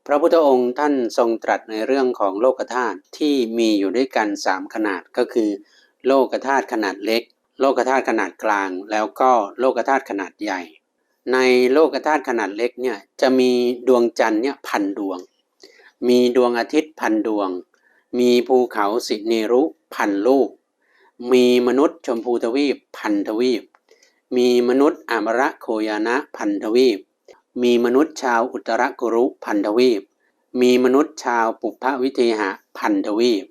พระพุทธองค์ท่านทรงตรัสในเรื่องของโลกธาตุที่มีอยู่ด้วยกัน3ขนาดก็คือโลกธาตุขนาดเล็กโลกธาตุขนาดกลางแล้วก็โลกธาตุขนาดใหญ่ในโลกธาตุขนาดเล็กเนี่ยจะมีดวงจันทร์เนี่ยพันดวงมีดวงอาทิตย์พันดวงมีภูเขาสิเนรุพันลูกมีมนุษย์ชมพูทวีปพันทวีปมีมนุษย์อมรโคยานะพันทวีปมีมนุษย์ชาวอุตรกุรุพันทวีปมีมนุษย์ชาวปุพพวิเทหะพันทวีป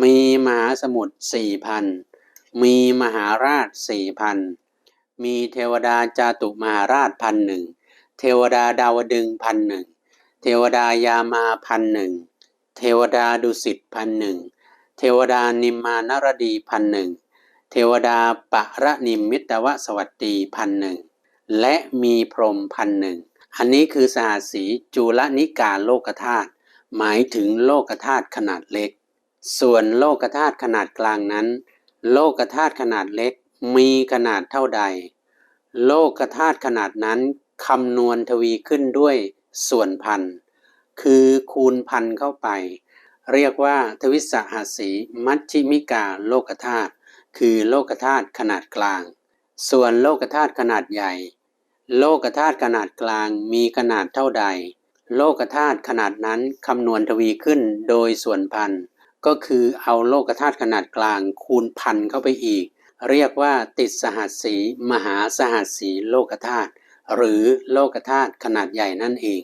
มีมหาสมุทร 4,000 มีมหาราช 4,000 มีเทวดาจาตุมหาราช 1,000 เทวดาดาวดึงส์ 1,000 เทวดายามา 1,000 เทวดาดุสิต 1,000 เทวดานิมมานรดี 1,000 เทวดาปะระนิมมิตวสวัตตี 1,000 และมีพรหม 1,000 อันนี้คือสหัสสีจุลนิกาโลกธาตุหมายถึงโลกธาตุขนาดเล็กส่วนโลกธาตุขนาดกลางนั้นโลกธาตุขนาดเล็กมีขนาดเท่าใดโลกธาตุขนาดนั้นคำนวณทวีขึ้นด้วยส่วนพันคือคูณพันเข้าไปเรียกว่าทวิสหัสสีมัชฌิมิกาโลกธาตุคือโลกธาตุขนาดกลางส่วนโลกธาตุขนาดใหญ่โลกธาตุขนาดกลางมีขนาดเท่าใดโลกธาตุขนาดนั้นคำนวณทวีขึ้นโดยส่วนพันก็คือเอาโลกธาตุขนาดกลางคูณพันเข้าไปอีกเรียกว่าติดสหัสสีมหาสหัสสีโลกธาตุหรือโลกธาตุขนาดใหญ่นั่นเอง